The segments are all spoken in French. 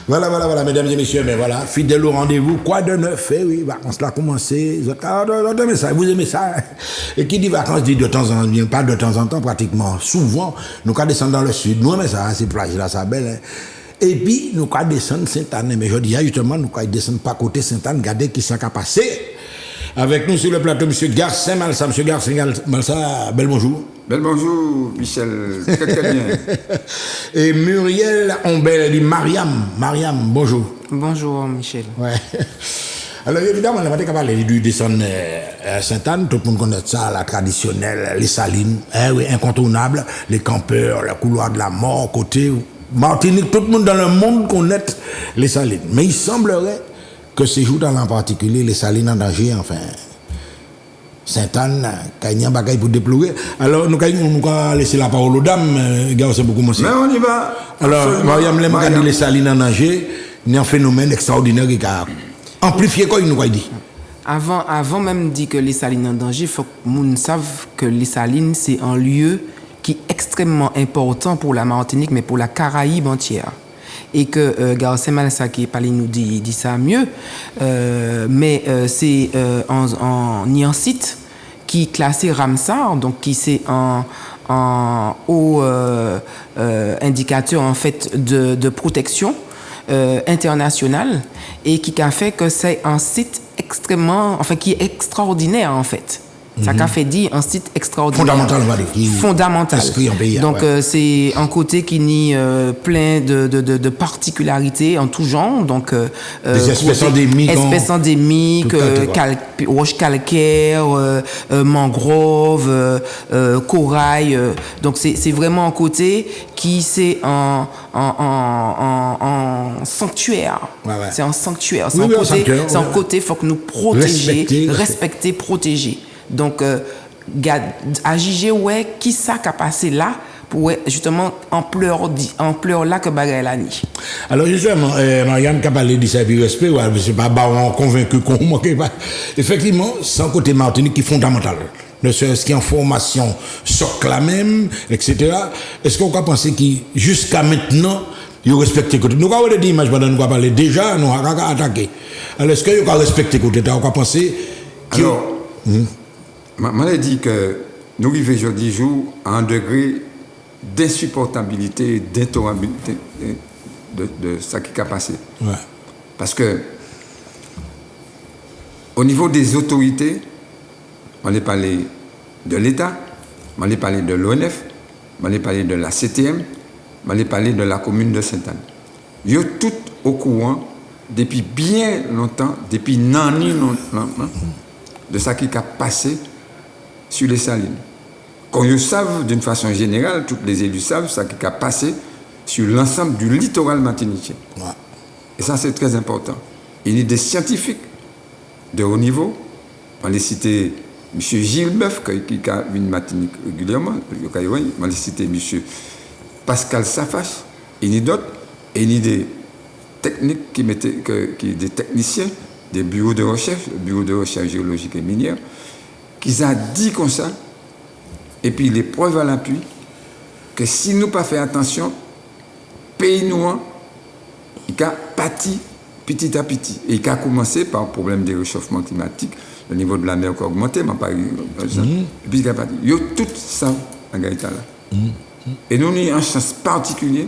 Voilà, mesdames et messieurs, mais voilà, fidèle au rendez-vous, quoi de neuf, eh oui, vacances là commencé, vous aimez ça, vous aimez ça, et qui dit vacances dit de temps en temps, pas de temps en temps, pratiquement, souvent, nous quand descendre dans le sud, nous aimons ça, ces plages là, ça belle, hein. Et puis, nous quand descendre Sainte-Anne, mais je dis, justement, nous quand descendre pas côté Sainte-Anne, regardez qui s'est passé. Avec nous sur le plateau, M. Garcin Malsa. M. Garcin Malsa, bel bonjour. Bel bonjour, Michel. Très, très bien. Et Muriel Ombel dit Mariam, bonjour. Bonjour, Michel. Ouais. Alors, évidemment, on va parler du descendre à Sainte-Anne. Tout le monde connaît ça, la traditionnelle, les salines. Oui, incontournable. Les campeurs, le couloir de la mort, côté Martinique. Tout le monde dans le monde connaît les salines. Mais il semblerait que ces jours-là en particulier, les salines en danger, enfin, Sainte-Anne, qu'il y a un bagage pour déplorer. Alors, nous allons laisser la parole aux dames, c'est beaucoup moins. Mais on y va. Alors, Mariam Lem a dit les salines en danger, il y a un phénomène extraordinaire qui a amplifié quoi, il nous a dit. Avant même de dire que les salines en danger, il faut que les gens savent que les salines, c'est un lieu qui est extrêmement important pour la Martinique, mais pour la Caraïbe entière. Et que Garcin Malsa qui parlé nous dit ça mieux, mais c'est un site qui est classé Ramsar, donc qui c'est un haut indicateur en fait de protection internationale et qui a fait que c'est un site qui est extraordinaire en fait. Ça qu'a fait dire un site extraordinaire. Fondamental, on va dire. Fondamental. Donc, ouais. C'est un côté qui nie plein de particularités en tout genre. Donc, des espèces endémiques. roches calcaires, mangroves, corail. Donc, c'est vraiment un côté qui, c'est un sanctuaire. Ouais. C'est un sanctuaire. C'est Oui, un côté, il faut que nous protéger, respecter, protéger. Donc, à juger, qui ça qui a passé là pour justement ampleur là que bagaille la nuit. Alors, justement, Marianne qui a parlé du service respect, ouais, c'est pas baron convaincu qu'on manque pas. Effectivement, c'est un côté Martinique qui est fondamental. Ne serait-ce qu'en formation, socle la même, etc. Est-ce qu'on peut penser que jusqu'à maintenant, ils respectent les côtés? Nous avons des images pendant nous avons parlé déjà, nous avons attaqué. Alors, est-ce qu'ils ont respecté les côtés? On peut penser que. Alors, je dit que nous vivons aujourd'hui jour à un degré d'insupportabilité, d'intolérabilité de ce qui a passé. Ouais. Parce que, au niveau des autorités, on a parlé de l'État, on a parlé de l'ONF, on a parlé de la CTM, on a parlé de la commune de Sainte-Anne. Ils sont tous au courant, depuis bien longtemps, depuis nani longtemps, de ce qui a passé sur les salines. Quand ils savent, d'une façon générale, tous les élus savent ce qui a passé sur l'ensemble du littoral martiniquais. Ouais. Et ça, c'est très important. Il y a des scientifiques de haut niveau. On les cité M. Gilles Boeuf, qui a une Martinique régulièrement. On les cité M. Pascal Safache. Il y a d'autres. Et il y a des techniques des techniciens des bureaux de recherche, le bureau de recherche géologique et minière, qui a dit comme ça, et puis les preuves à l'appui, que si nous pas fait attention, pays noir, il a pâti petit à petit. Et il a commencé par le problème des réchauffements climatiques, le niveau de la mer qui a augmenté, mais pas exemple. Et puis il a pâti. Il y a tout ça à Gaïta là. Et nous, nous avons une chance particulière.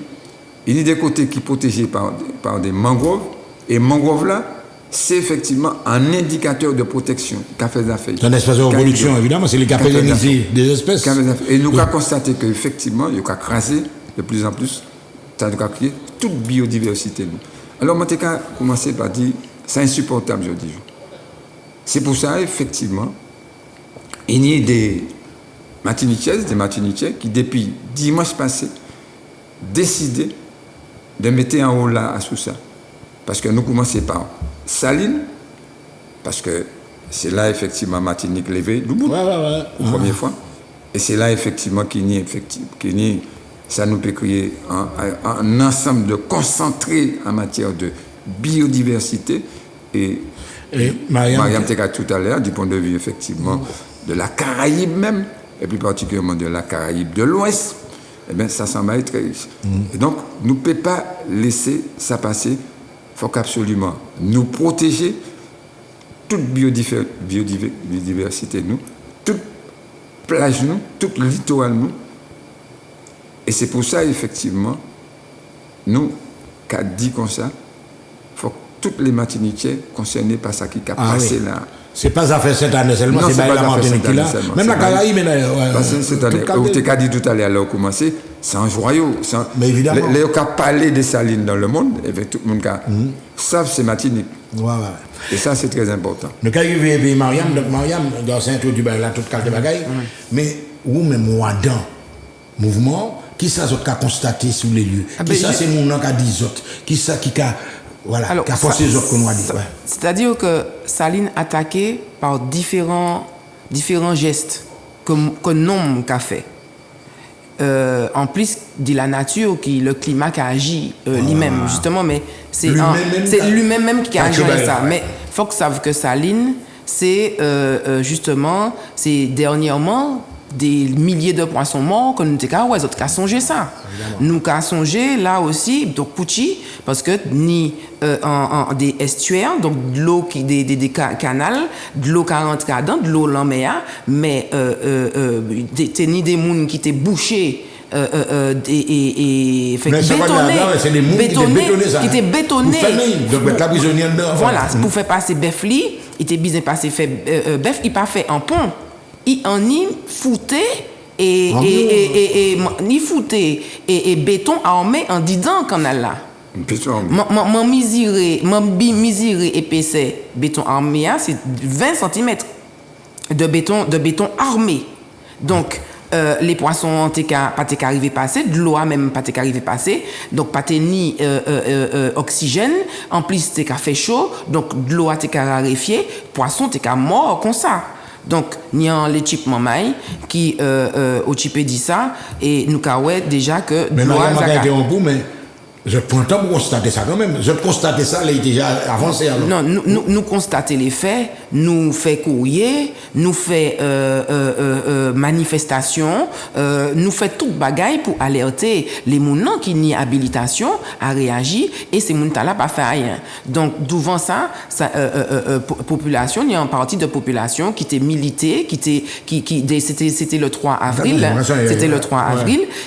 Il y a des côtés qui sont protégés par des mangroves, et mangroves là, c'est effectivement un indicateur de protection qu'a fait affaires. C'est un espace de reproduction, évidemment, c'est les cas pérennisés des espèces. Et nous avons constaté qu'effectivement, il y a crasé de plus en plus, ça a créé toute biodiversité. Alors, moi, j'ai commencé par dire, c'est insupportable, je dis. C'est pour ça, effectivement, il y a des Martiniquais qui, depuis dimanche passé, décidaient de mettre en haut là à sous ça. Parce que nous commençons par Saline, parce que c'est là effectivement Martinique levée, la première fois. Et c'est là effectivement ça nous peut créer un ensemble de concentré en matière de biodiversité. Et Mariam Teka tout à l'heure, du point de vue effectivement de la Caraïbe même, et plus particulièrement de la Caraïbe de l'Ouest, eh bien, ça s'en va être très riche. Et donc, nous ne pouvons pas laisser ça passer faut absolument nous protéger toute biodiversité nous, toute plage nous, toute littoral nous. Et c'est pour ça, effectivement, nous, qu'a dit comme ça, faut que toutes les Martiniquais concernés par ça qui a passé là. C'est pas affaire cette année seulement, Non, c'est c'est pas pas la affaire Martinique cette là. année seulement, Même la c'est Caraïbe, parce que cette année, tout tu as dit tout à l'heure, là, commencé, c'est un joyau. Mais évidemment. Les gens qui parlé des salines dans le monde, et bien, tout le monde savent c'est Martinique. Ouais. Et ça, c'est très important. Nous avons vu Mariam, donc Mariam, dans Saint-Introduit, là, toute qualité de bagaille. Mais, ou même moi, dans mouvement, qui ça, qui a constaté sur les lieux? Qui ça, c'est mon nom qui a dit autres? Qui ça, qui a. Voilà, alors, qui a forcé les autres qu'on a dit. Ouais. C'est-à-dire que Saline attaqué par différents gestes que l'homme a fait. En plus de la nature, le climat qui a agi lui-même, justement, mais c'est lui-même qui a agi avec ça. Mais il faut que savent que Saline, c'est justement, c'est dernièrement des milliers de poissons morts que nous avons songé ça. Nous avons songé là aussi, donc Pouchi, parce que ni des estuaires, donc de l'eau des canals, de l'eau qui rentre dedans, de l'eau en mer, mais ni des mouns qui étaient bouchés et bétonné. Donc la prisonnière dedans. Voilà, pour faire passer Befli, il était bien passé fait Bef, il pas fait en pont. Il en y fouté et béton armé en disant qu'on a là. Mon miséré épaisseur béton armé c'est 20 cm de béton armé. Donc les poissons pas arrivé passer, de l'eau même pas arrivé passer, donc pas ni oxygène, en plus t'es fait chaud, donc de l'eau a raréfié, poisson t'es mort comme ça. Donc, il y a l'équipement maille qui au type dit ça et nous avons déjà que mais je prends temps pour constater ça quand même. Je constate ça, il est déjà avancé. Alors. Non, nous constatons les faits, nous faisons courrier, nous faisons manifestation, nous faisons toute bagaille pour alerter les gens qui n'y habilitation à réagir et ces gens-là pas fait rien. Donc, devant ça population, il y a une partie de population qui était militée, c'était le 3 avril,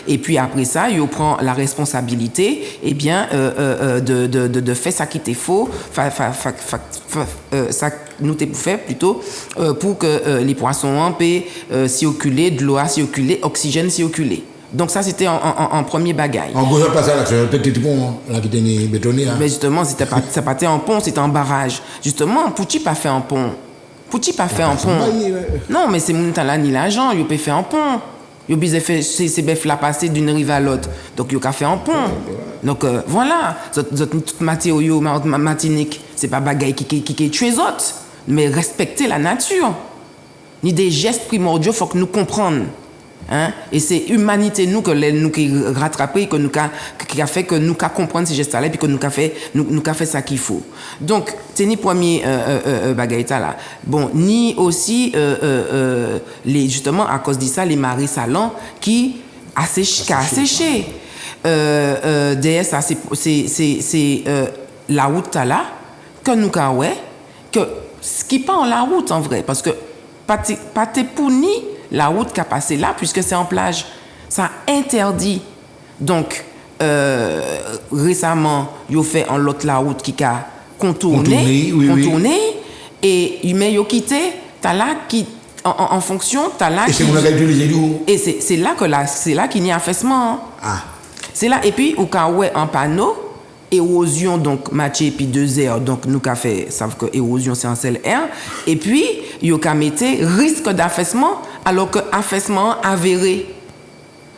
et puis après ça, il prend la responsabilité bien de faire ça qui était faux, ça nous t'es fait plutôt pour que les poissons puissent circuler, de l'eau circuler, oxygène circuler. Donc ça c'était en premier bagaille. En gros, ça passe à l'action, petit pont là qui était bétonné. Mais justement, ça pas en pont, c'était en barrage. Justement, Pouchi pas fait en pont. Non, mais c'est mon là ni l'argent, il peut faire en pont. Yo bizé fait ces bœufs là passer d'une rive à l'autre. Donc yo ka fait un pont. Donc voilà, toute matériaux Martinique, c'est pas bagaille qui tue les autres, mais respecter la nature. Ni des gestes primordiaux faut que nous comprenions. Hein? Et c'est humanité nous que nous qui rattraper que nous qui a fait que nous ka comprendre ces gestes là et puis que nous ka fait ça qu'il faut. Donc c'est ni premier bagaille là. Bon, ni aussi les justement à cause de ça les marais salants qui a séché. Derrière ça c'est la route là que nous ka que ce qui pas en la route en vrai parce que pas pour ni la route qui a passé là, puisque c'est en plage, ça interdit. Donc, récemment, ils ont fait en l'autre la route qui a contourné, et ils ont quitté, t'as là qui, en fonction, t'as là. Et c'est mon utilisé d'où? Et c'est là qu'il y a affaissement. Hein. Ah. C'est là, et puis, au cas où en panneau, érosion, donc, matché, puis 2 heures, donc, nous qu'a fait, savent que érosion, c'est un seul air, et puis, ils ont mis risque d'affaissement, alors que affaissement avéré.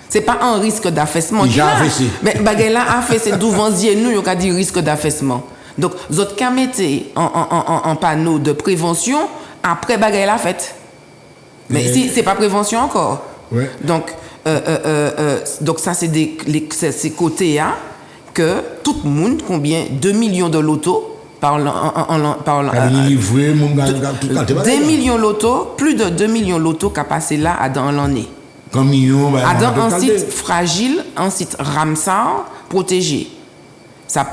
C'est pas un risque d'affaissement. Il a affaissé. Mais bagay là affaissé devant nous, il y a dit risque d'affaissement. Donc, vous autres qu'à mettre en panneau de prévention après bagay là fait. Mais si c'est pas prévention encore. Ouais. Donc ça c'est ces côtés là que tout le monde combien 2 millions de lotos par 2 millions lotos, plus de 2 millions lotos qui a passé là dans l'année. Dans un site fragile, un site Ramsar protégé. Ça,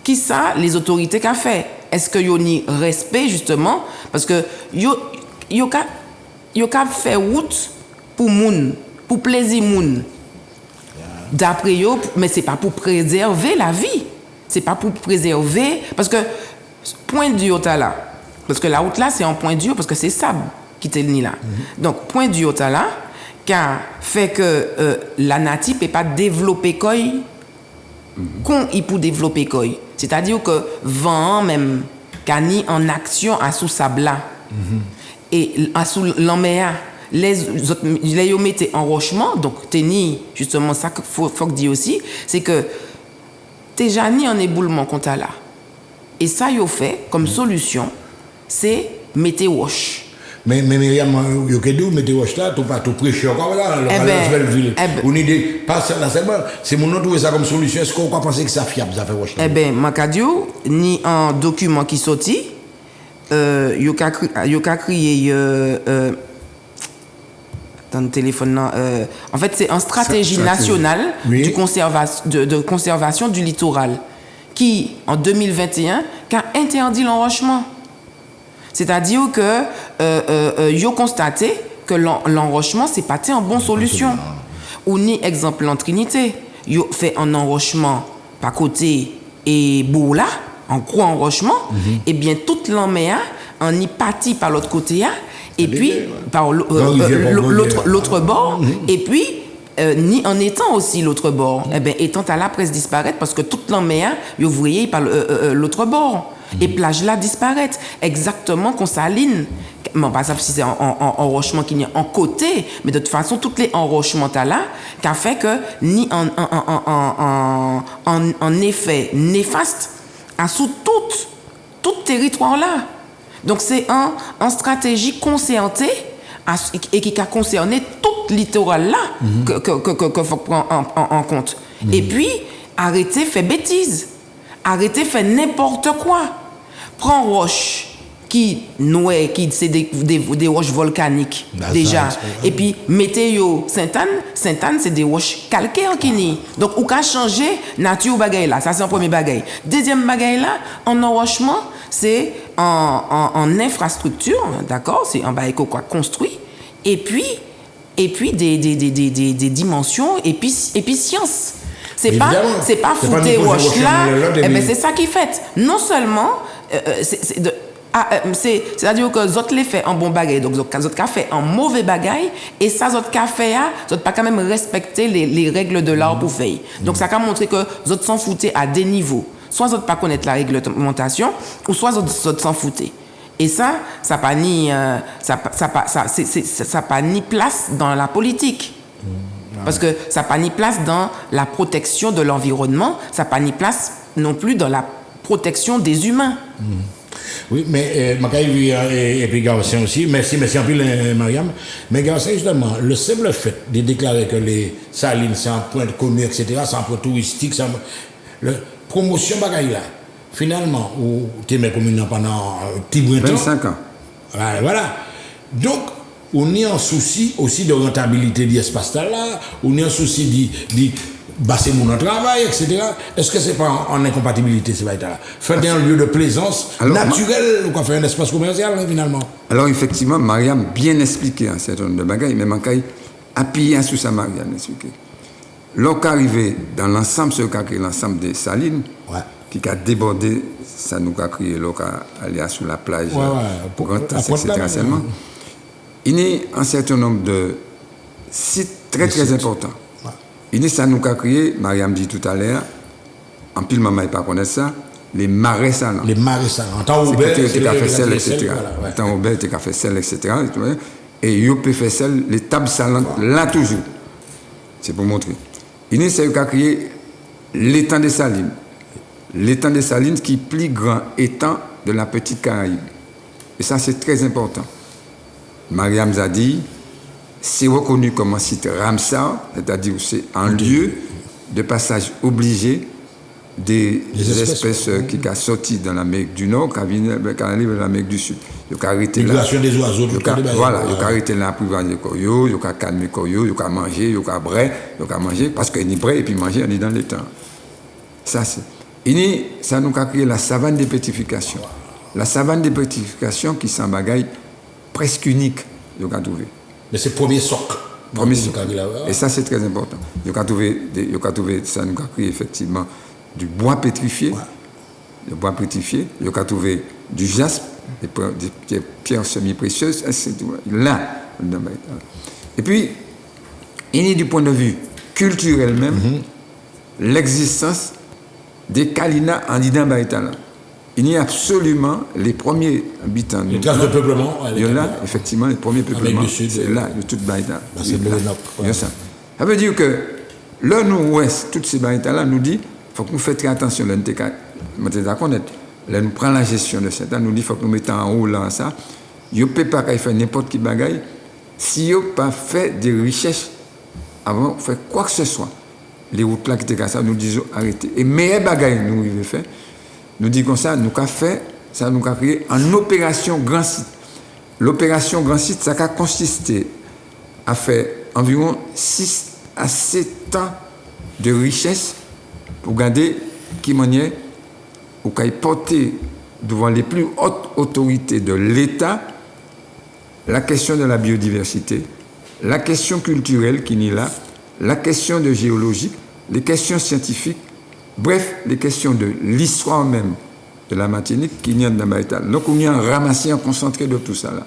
qui ça les autorités qu'a fait? Est-ce que yo ni respect justement parce que yo ka fait route pour moun, pour plaisir moun. D'après yo, mais c'est pas pour préserver la vie. C'est pas pour préserver parce que point dur là. Parce que la route là c'est en point dur parce que c'est sable qui te ni là. Donc point dur là qui a fait que la native peut pas développer quoi qu'on il peut développer quoi. C'est-à-dire que vent même qui en action à sous sable là. Et à sous l'emméa les yo mettez enrochement donc t'es ni justement ça qu'il faut que dire aussi c'est que t'es déjà ni en éboulement contre là. Et ça yo fait comme solution c'est mettre wash. Mais Myriam, yo kedou mettez wash là, tout pas tout prêcher encore là, la ville. On idée pas là seulement, c'est mon trouver ça comme solution. Est-ce qu'on pense que ça fiable ça fait wash là? Eh ben Makadio ni un document qui sorti yo ka crié dans le téléphone en fait c'est une stratégie nationale de conservation du littoral qui en 2021 a interdit l'enrochement. C'est-à-dire que yo constaté que l'enrochement c'est pas une bonne solution. Ou ni exemple en Trinité, yo fait un enrochement par côté et boula en gros enrochement et bien toute l'emméa en y parti par l'autre côté et puis par l'autre bord et puis ni en étant aussi l'autre bord eh ben étant à la presse disparaître parce que toute l'emméa vous voyez par l'autre bord et plage là disparaître exactement qu'on saline bon par exemple si c'est en enrochement qui est en côté mais de toute façon toutes les enrochements là qu'a fait que ni en effet néfaste à sous tout territoire là. Donc c'est en stratégie concertée et qui a concerné tout le littoral là que faut prendre en compte. Et puis arrêter faire bêtises, arrêter faire n'importe quoi. Prends roche qui c'est des roches volcaniques déjà et puis météo Sainte-Anne c'est des roches calcaires qui ni donc ou ka changer nature bagaille là ça c'est un premier bagaille deuxième bagaille là en enrochement c'est en infrastructure d'accord c'est en bagaille quoi construit et puis des dimensions et puis science c'est pas fouter roche là mais c'est ça qui fait non seulement c'est-à-dire que les autres les fait en bon bagaille donc les autres fait en mauvais bagaille et ça les autres fait les autres pas quand même respecter les règles de l'art pour faire donc ça a montré que les autres s'en foutaient à des niveaux soit les autres pas connaître la réglementation ou soit les autres s'en foutaient et ça pas ni ça pas ni place dans la politique parce que ça pas ni place dans la protection de l'environnement ça pas ni place non plus dans la protection des humains. Oui, mais Makaï et puis Garcin aussi, merci en plus Mariam. Mais Garcin, justement, le simple fait de déclarer que les salines, c'est un point de commun, etc., c'est un point touristique, c'est la promotion Bagaille là, finalement, où tu es mis commune pendant un petit bout de temps. 25 ans. Voilà. Donc, on est en souci aussi de rentabilité de l'espace là, on est en souci de basser mon travail, etc. Est-ce que c'est pas en incompatibilité, ces là faire un lieu de plaisance naturel, ou quoi, faire un espace commercial, finalement? Alors, effectivement, Mariam bien expliqué un certain nombre de bagailles, mais Mankaï appuyé sur ça, Mariam expliqué. Lorsqu'on arrivé dans l'ensemble, ce qu'a créé l'ensemble des salines, qui a débordé, ça nous a créé, lorsqu'on allait sur la plage, pour rentrer, etc. seulement. Il y a un certain nombre de sites très, très importants. Il ça nous a créé, Mariam dit tout à l'heure, en pile maman n'est pas connaître ça, les marais salants. Les marais salants. En temps ouvert, tu as fait sel, etc. En temps ouvert, tu as fait sel, etc. Et il peut faire sel, les tables salantes, là toujours. C'est pour montrer. Il ça a créé l'étang des Salines. L'étang des Salines qui est plus grand étang de la petite Caraïbe. Et ça, c'est très important. Mariam a dit, c'est reconnu comme un site Ramsar, c'est-à-dire c'est un lieu de passage obligé des espèces qui sont sorties dans l'Amérique du Nord, qui arrivent dans l'Amérique du Sud. Il y a arrêté là. Migration des oiseaux. Voilà, il y a arrêté là pour vendre les coyotes, il y a calmer les coyotes, il y a manger, il y a bré, il y a manger, parce qu'il y a bré et puis manger, on est dans les temps. Ça, c'est. Ça nous a créé la savane de pétrification. La savane de pétrification qui s'en bagaille presque unique, vous avez trouvé. Mais c'est le premier socle. Premier socle. Et ça, c'est très important. Vous avez trouvé, ça nous a créé effectivement du bois pétrifié. Ouais. Le bois pétrifié. Vous avez trouvé du jaspe, des pierres semi-précieuses. Là, et puis, il y a du point de vue culturel même, l'existence des Kalina en Idambaïtala. Il y a absolument les premiers habitants. Les classes de peuplement. Il y a là, effectivement, les premiers peuplements. C'est là, de toute Baïta. C'est le Nord. Ça veut dire que là, nous, ouest, toutes ces Baïta-là, nous dit, il faut que nous fassions très attention. Là, nous prenons la gestion de ça. Nous dit, il faut que nous mettions en haut là, ça. Il ne peut pas faire n'importe qui bagaille si vous n'avez pas fait des recherches avant de faire quoi que ce soit. Les routes là qui étaient comme ça, nous disons arrêtez. Et meilleur bagaille nous avons fait, nous disons comme ça, nous avons fait, ça nous a créé en opération grand site. L'opération grand site, ça a consisté à faire environ 6 à 7 ans de richesse pour garder qui manière ou qu'à porter devant les plus hautes autorités de l'État la question de la biodiversité, la question culturelle qui n'est là, la question de géologie, les questions scientifiques, bref, les questions de l'histoire même de la Martinique qui n'y a dans Baïta. Donc, on y a ramassé, un concentré de tout ça là.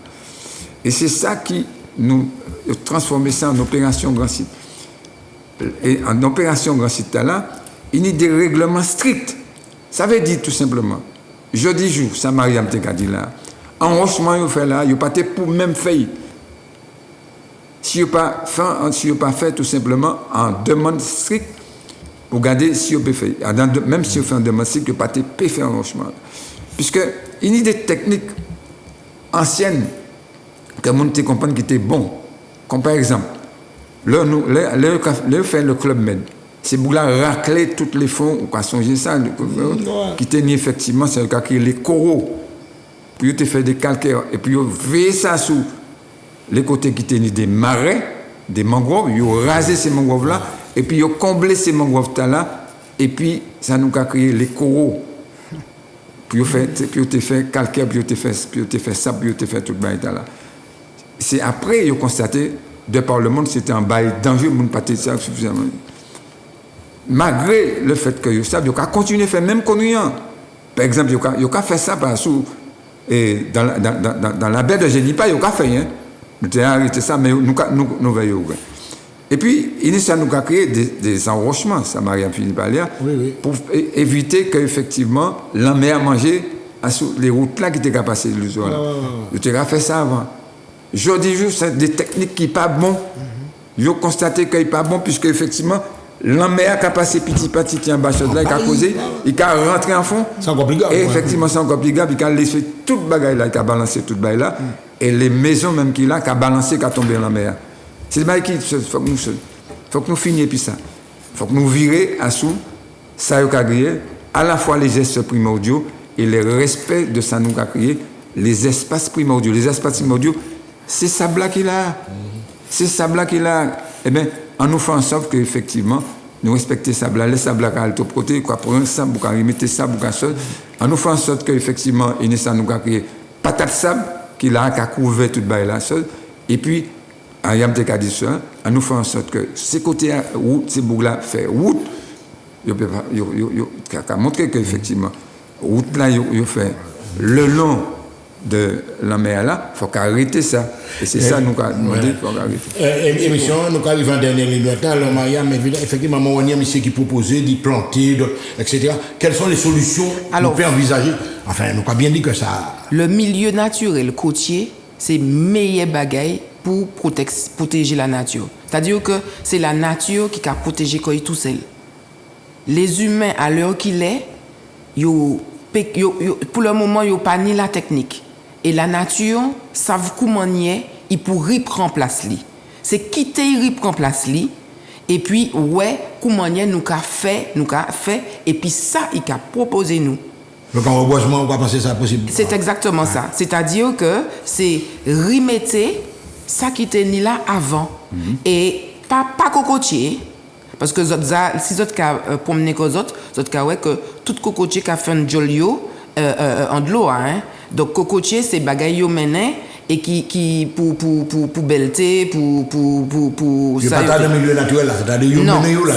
Et c'est ça qui nous a transformé ça en opération grand site. Et en opération grand site là, il y a des règlements stricts. Ça veut dire tout simplement, jeudi jour, ça Mariam te dit là, enrochement il fait là, il pas pour même faire. Si vous pas fait tout simplement en demande stricte pour garder si vous peut faire. Même si vous faites en demande stricte, vous pas peut faire enrochement. Puisque il y a des techniques anciennes que vous te comprendre qui étaient bons. Comme par exemple, là fait le Club Med. C'est pour là racler tous les fonds, on a songé ça, qui tenaient effectivement, c'est le cas qui les coraux. Puis vous fait des calcaires et puis vous veillez ça sous les côtés qui tenaient des marais, des mangroves, vous rasez ces mangroves-là et puis vous comblez ces mangroves-là et puis ça nous a créé les coraux. Puis vous fait calcaire, puis vous fait ça, puis vous fait tout le bail là. C'est après vous constaté, de par le monde, c'était un bail dangereux, vous ne pas ça suffisamment. Malgré le fait que vous avez continué à faire même connuant. Par exemple, vous avez fait ça par sous et dans la baie de Génipa, vous avez fait, hein. Nous avons arrêté ça, mais nous veillons. Et puis, ça nous a créé des enrochements, ça Mariam Philippe Alia, pour éviter qu'effectivement, la mer mangeait les routes là qui étaient passées le soir. Vous avez fait ça avant. Je dis juste, c'est des techniques qui ne sont pas bonnes. Vous constatez qu'ils ne sont pas bons, puisque effectivement, la mer qui a passé petit en bas de là, il a causé, il a rentré en fond. C'est encore plus grave. Et effectivement, c'est encore plus grave, il a laissé toute bagaille là, il a balancé toute bagaille là. Et les maisons même qu'il a balancé, qui a tombé dans la mer. C'est le bail qui faut que nous finissions puis ça. Il faut que nous virions à sous, ça nous a créé, à la fois les gestes primordiaux et le respect de ça nous a créé, les espaces primordiaux. Les espaces primordiaux, c'est ça là qu'il a. C'est ça là qu'il a. Eh bien, en nous faisant en sorte qu'effectivement, nous respectons ça là, les sables là, qu'on protéger, quoi, pour un sable, pour remettre ça, pour un sol. En nous faisant en sorte qu'effectivement, il ça nous a créé patate sable, qui a couvert toute baille là seul. Et puis, en Yam te dit ça, en nous faisant en sorte que ces côtés route, ces bougs là, fait route, il a montré qu'effectivement, route là, il fait le long de la mer là, il faut arrêter ça. Et c'est ça nous avons demandé, il faut arrêter. Émission, nous arrivons en dernière ligne de temps, alors Mariam, effectivement, il y a monsieur qui proposait d'y planter, etc. Quelles sont les solutions qu'on peut envisager? Enfin, nous avons bien dit que ça... Le milieu naturel côtier, c'est meilleur bagaille pour protéger la nature. C'est-à-dire que c'est la nature qui a protégé tout seul. Les humains, à l'heure qu'il est, pour le moment, ils n'ont pas ni la technique. Et la nature, savent comment il pourrait prendre place. C'est quitter, il prend place. Et puis, comment nous a fait, et puis ça, il a proposé nous. Donc en reboisement, on va penser ça possible. C'est exactement ça. C'est-à-dire que c'est remettre ça qui était là avant. Et pas cocotier, Parce que si vous avez promené que vous avez que tout cocotier qui a fait un jolio en de l'eau. Hein? Donc, cocotier, c'est bagaille yo mené et qui pour belleté, pour ça. Pas dans le milieu naturel, là, c'est-à-dire yo mené yo là.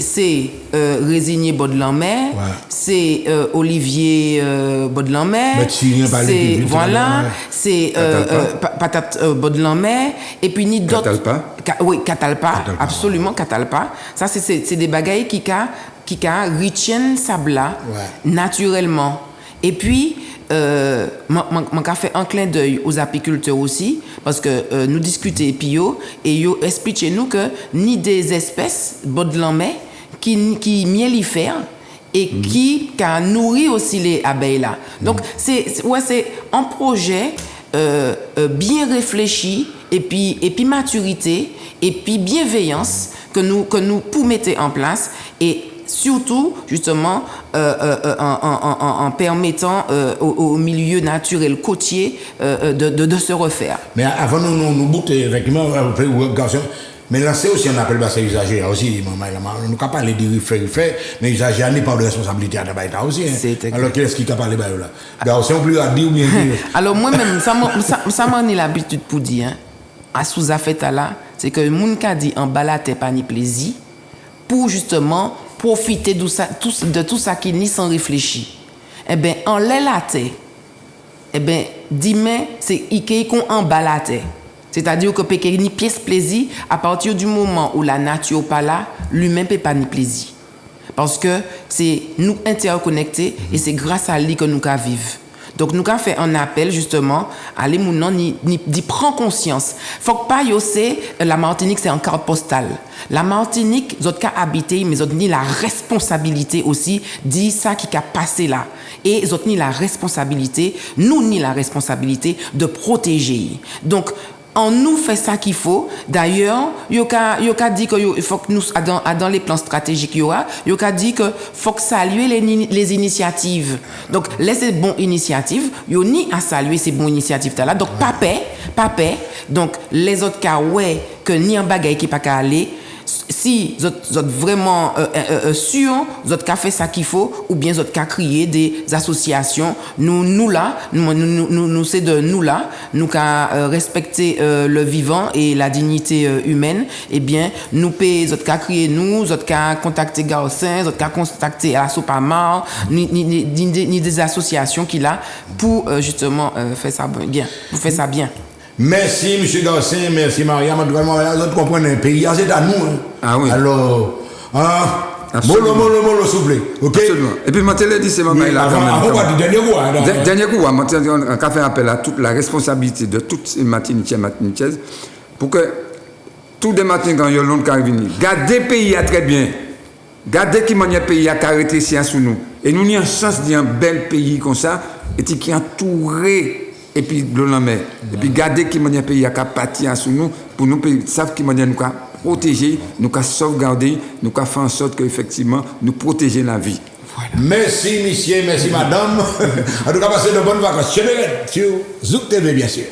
C'est résigné Baudelanmer, c'est Olivier Baudelanmer, c'est voilà, c'est patate Baudelanmer et puis ni d'autres. Oui, Catalpa, absolument Catalpa. Ça c'est des bagailles qui retiennent sabla naturellement. Et puis m'en fait un clin d'œil aux apiculteurs aussi parce que nous discutons et yo expliquent nous que ni des espèces Baudelanmer qui mellifèrent et qui nourrit aussi les abeilles là. Donc c'est un projet bien réfléchi et puis maturité et puis bienveillance que nous pour mettre en place et surtout justement en permettant au milieu naturel côtier de se refaire. Mais avant nous boucler effectivement garçon. Mais là, c'est aussi un appel à ces usagers aussi. Nous ne pouvons pas parler de refaire, mais les usagers n'ont pas de responsabilité à l'État aussi. Hein. Alors, qui est-ce qui a parlé de là? Alors, c'est un plus à dire ou bien dire. Alors, moi-même, ça m'a donné l'habitude pour dire, à sous-affaire là, c'est que le monde qui a dit en bas la terre, pas ni plaisir, pour justement profiter de tout ça qui n'y sans réfléchir. Eh bien, en l'air la terre, eh bien, dis-moi, c'est Ike qu'on en bas la terre. C'est-à-dire que peut ni pièce plaisir à partir du moment où la nature pas là, lui-même peut pas ni plaisir. Parce que c'est nous interconnectés et c'est grâce à lui que nous ca vivre. Donc nous avons fait un appel justement à les gens d'y prendre conscience. Faut que pas yo c'est la Martinique c'est en carte postale. La Martinique vous avez habité mais vous avez la responsabilité aussi dit ça qui a passé là et vous avez la responsabilité nous ni la responsabilité de protéger. Donc on nous fait ça qu'il faut. D'ailleurs, yoka dit que il faut que nous dans les plans stratégiques yoka dit que faut que saluer les initiatives. Donc laissez bonnes initiatives, yo ni à saluer ces bonnes initiatives là. Donc papé. Donc les autres cas que ni un bagage qui pas qu'à aller. Si vous êtes vraiment sûr, vous êtes qu'à faire ça qu'il faut, ou bien vous êtes qu'à créer des associations. Nous là, nous c'est de nous là, nous qu'à respecter le vivant et la dignité humaine. Eh bien, nous vous êtes qu'à créer vous êtes qu'à contacter Gaussin, vous êtes qu'à contacter la Sopamar, ni des associations qui là pour justement faire ça bien, pour faire ça bien. Merci, M. Gaussin, merci, Mariam. Vous comprenez, un pays, c'est à nous. Hein. Ah oui. Alors, mollo, s'il vous plaît. OK? Absolument. Et puis, moi, je te dis, c'est ma là quand même. Dernier coup, on a fait appel à toute la responsabilité de toutes les Martiniquaises pour que tous les Martiniquais, quand ils ont venir, gardez le pays très bien. Gardez qui le pays a arrêté science sous nous. Et nous avons une chance d'un bel pays comme ça, et qui est entouré. Et puis, l'on met. Et puis, garder qui m'a pays à partir sur nous, pour nous savent qui m'a nous protéger, nous sauvegarder, nous faire en sorte qu'effectivement, nous protéger la vie. Voilà. Merci, monsieur, merci, madame. En tout cas, passez de bonnes vacances. Sur Zouk TV, bien sûr.